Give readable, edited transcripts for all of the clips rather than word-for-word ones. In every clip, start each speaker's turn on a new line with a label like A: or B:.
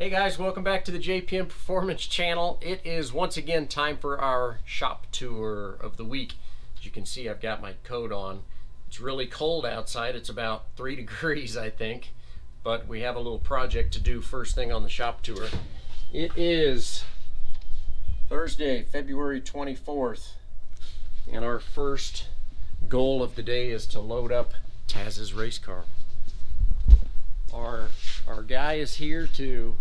A: Hey guys, welcome back to the JPM Performance channel. It is once again time for our shop tour of the week. As you can see, I've got my coat on. It's really cold outside. It's about 3 degrees, I think. But we have a little project to do first thing on the shop tour. It is Thursday, February 24th. And our first goal of the day is to load up Taz's race car. Our guy is here to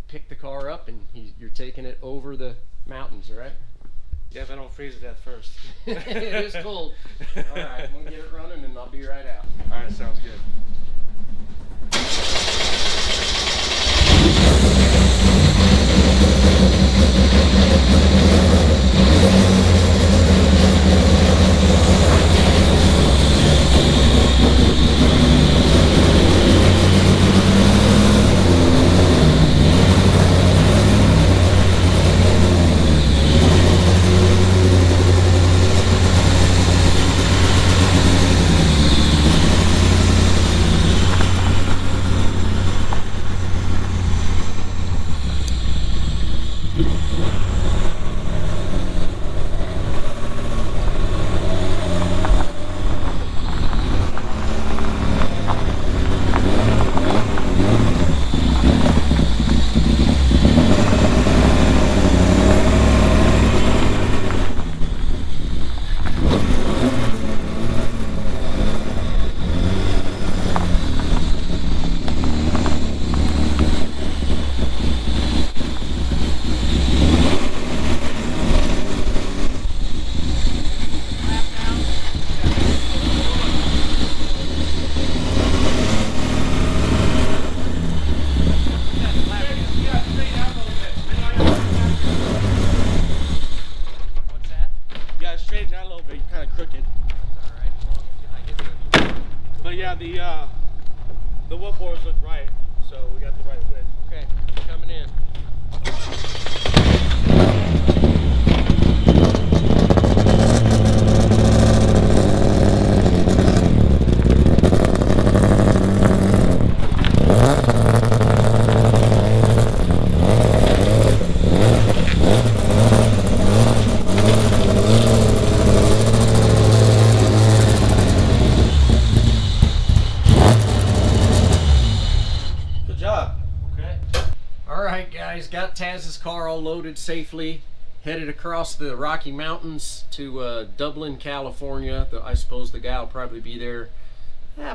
A: pick the car up, and you're taking it over the mountains, right?
B: Yeah, if I don't freeze it at first.
A: It is cold. All right, I'm gonna get it running, and I'll be right out.
B: All right, sounds good. Straighten out a little bit, you're kind of crooked.
A: Alright, I get
B: But yeah, the wheel boards look right, so we got the right width.
A: okay, coming in. Alright guys, got Taz's car all loaded safely, headed across the Rocky Mountains to Dublin, California. I suppose the guy will probably be there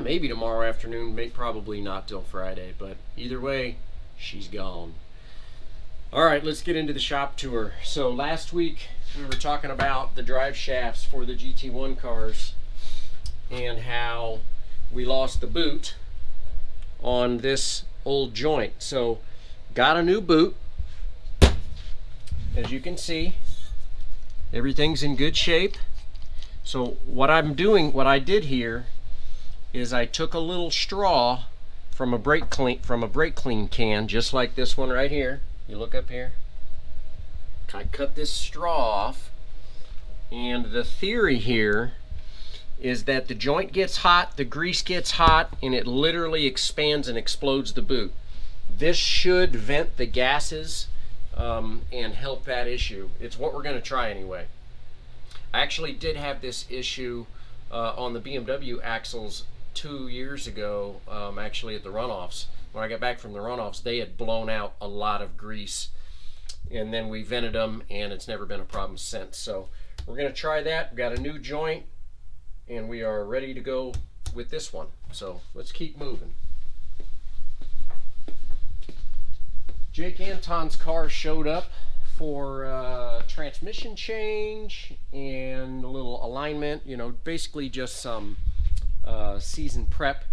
A: maybe tomorrow afternoon, probably not till Friday, but either way, she's gone. Alright, let's get into the shop tour. So last week we were talking about the drive shafts for the GT1 cars and how we lost the boot on this old joint. So got a new boot. As you can see, everything's in good shape. So what I did here is I took a little straw from a brake clean can, just like this one right here. You look up here. I cut this straw off, and the theory here is that the joint gets hot, the grease gets hot, and it literally expands and explodes the boot. This should vent the gases and help that issue. It's what we're going to try anyway. I actually did have this issue on the BMW axles 2 years ago, actually at the runoffs. When I got back from the runoffs, they had blown out a lot of grease, and then we vented them, and it's never been a problem since. So we're going to try that. We've got a new joint, and we are ready to go with this one. So let's keep moving. Jake Anton's car showed up for transmission change and a little alignment, you know, basically just some season prep.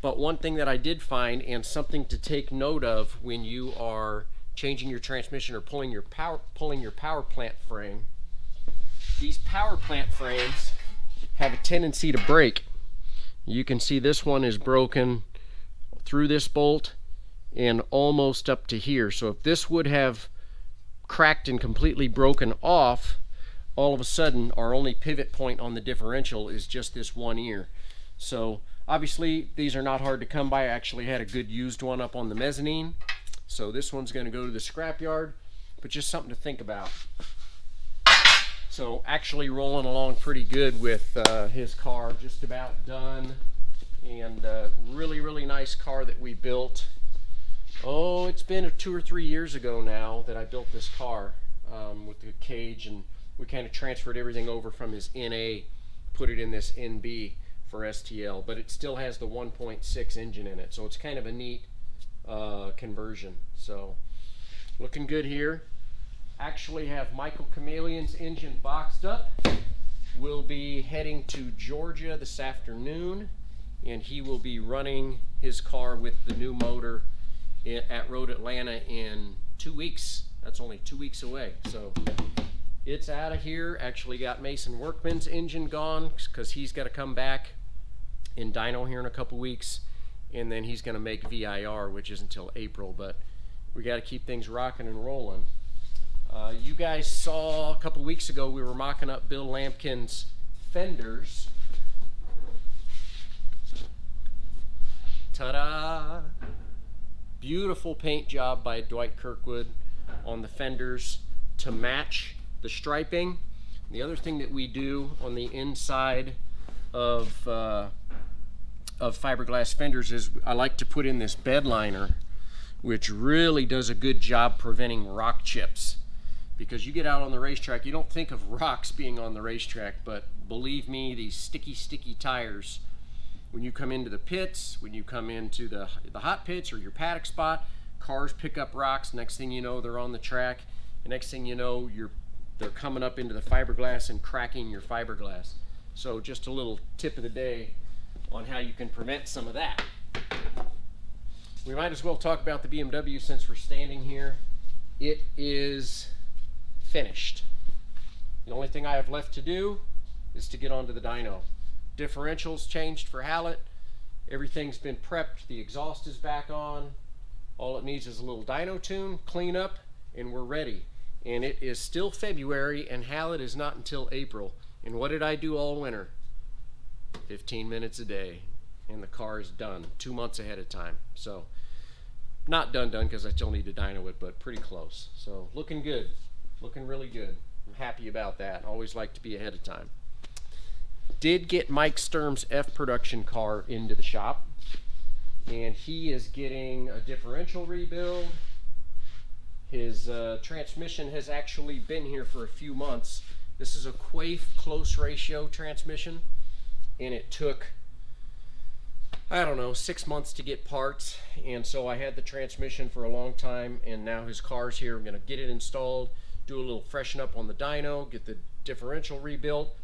A: But one thing that I did find, and something to take note of when you are changing your transmission or pulling your power plant frame, these power plant frames have a tendency to break. You can see this one is broken through this bolt and almost up to here. So if this would have cracked and completely broken off, all of a sudden our only pivot point on the differential is just this one ear. So Obviously, these are not hard to come by. I actually had a good used one up on the mezzanine. So this one's going to go to the scrapyard, but just something to think about. So actually rolling along pretty good with his car, just about done. And really, really nice car that we built. Oh, it's been 2 or 3 years ago now that I built this car with the cage, and we kind of transferred everything over from his NA, put it in this NB for STL, but it still has the 1.6 engine in it, so it's kind of a neat conversion. So looking good here. Actually have Michael Chameleon's engine boxed up. We'll be heading to Georgia this afternoon, and he will be running his car with the new motor at Road Atlanta in 2 weeks. That's only 2 weeks away, so it's out of here. Actually got Mason Workman's engine gone because he's got to come back in dyno here in a couple weeks, and then he's going to make VIR, which isn't until April, but we got to keep things rocking and rolling. You guys saw a couple weeks ago we were mocking up Bill Lampkin's fenders. Ta-da! Beautiful paint job by Dwight Kirkwood on the fenders to match the striping. The other thing that we do on the inside of fiberglass fenders is I like to put in this bed liner, which really does a good job preventing rock chips. Because you get out on the racetrack, you don't think of rocks being on the racetrack, but believe me, these sticky tires, when you come into the pits, when you come into the hot pits or your paddock spot, cars pick up rocks. Next thing you know, they're on the track. And next thing you know, they're coming up into the fiberglass and cracking your fiberglass. So just a little tip of the day on how you can prevent some of that. We might as well talk about the BMW since we're standing here. It is finished. The only thing I have left to do is to get onto the dyno. Differentials changed for Hallett. Everything's been prepped. The exhaust is back on. All it needs is a little dyno tune, clean up, and we're ready. And it is still February, and Hallett is not until April. And what did I do all winter? 15 minutes a day, and the car is done 2 months ahead of time. So not done because I still need to dyno it, but pretty close. So looking good, looking really good. I'm happy about that. Always like to be ahead of time. Did get Mike Sturm's F production car into the shop, and he is getting a differential rebuild. His transmission has actually been here for a few months. This is a Quaife close ratio transmission, and it took, I don't know, 6 months to get parts, and so I had the transmission for a long time, and now his car's here. I'm going to get it installed, do a little freshen up on the dyno, get the differential rebuilt,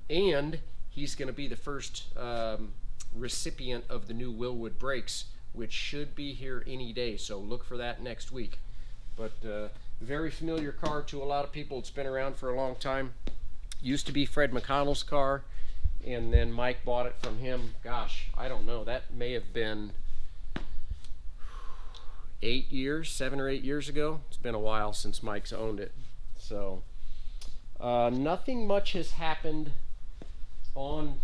A: and he's going to be the first recipient of the new Willwood brakes, which should be here any day, so look for that next week. But very familiar car to a lot of people. It's been around for a long time. Used to be Fred McConnell's car, and then Mike bought it from him. Gosh, I don't know. That may have been 7 or 8 years ago. It's been a while since Mike's owned it. So nothing much has happened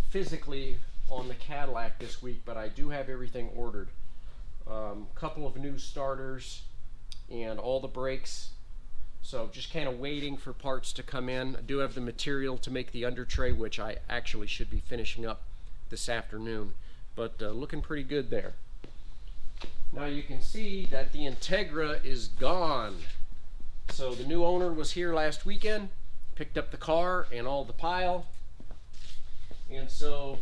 A: physically on the Cadillac this week, but I do have everything ordered. Couple of new starters and all the brakes, so just kind of waiting for parts to come in. I do have the material to make the under tray, which I actually should be finishing up this afternoon, but looking pretty good there. Now you can see that the Integra is gone. So the new owner was here last weekend, picked up the car and all the pile, and so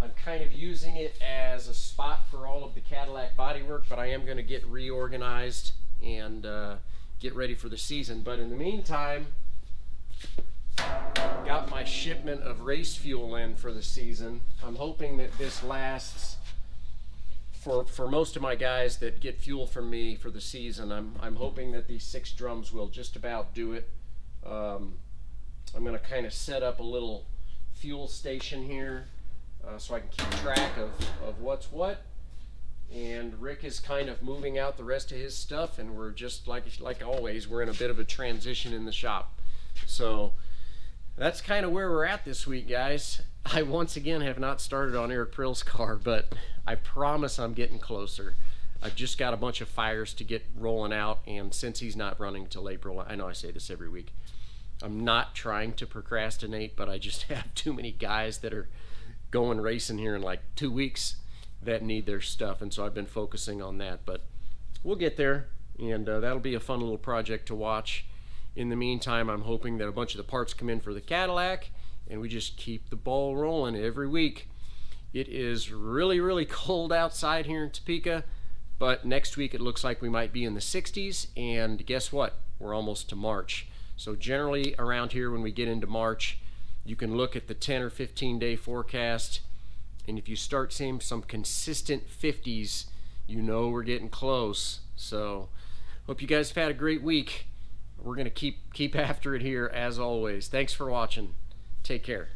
A: I'm kind of using it as a spot for all of the Cadillac bodywork, but I am going to get reorganized and get ready for the season. But in the meantime, got my shipment of race fuel in for the season. I'm hoping that this lasts for most of my guys that get fuel from me for the season. I'm hoping that these 6 drums will just about do it. I'm going to kind of set up a little fuel station here so I can keep track of what's what. And Rick is kind of moving out the rest of his stuff, and we're just like always, we're in a bit of a transition in the shop. So that's kind of where we're at this week, guys. I once again have not started on Eric Prill's car, but I promise I'm getting closer. I've just got a bunch of fires to get rolling out, and since he's not running till April, I know I say this every week, I'm not trying to procrastinate, but I just have too many guys that are going racing here in like 2 weeks that need their stuff, and so I've been focusing on that. But we'll get there, and that'll be a fun little project to watch. In the meantime, I'm hoping that a bunch of the parts come in for the Cadillac, and we just keep the ball rolling every week. It is really, really cold outside here in Topeka, but next week it looks like we might be in the 60s, and guess what? We're almost to March. So generally around here when we get into March, you can look at the 10 or 15 day forecast, and if you start seeing some consistent 50s, you know we're getting close. So hope you guys have had a great week. We're going to keep after it here as always. Thanks for watching. Take care.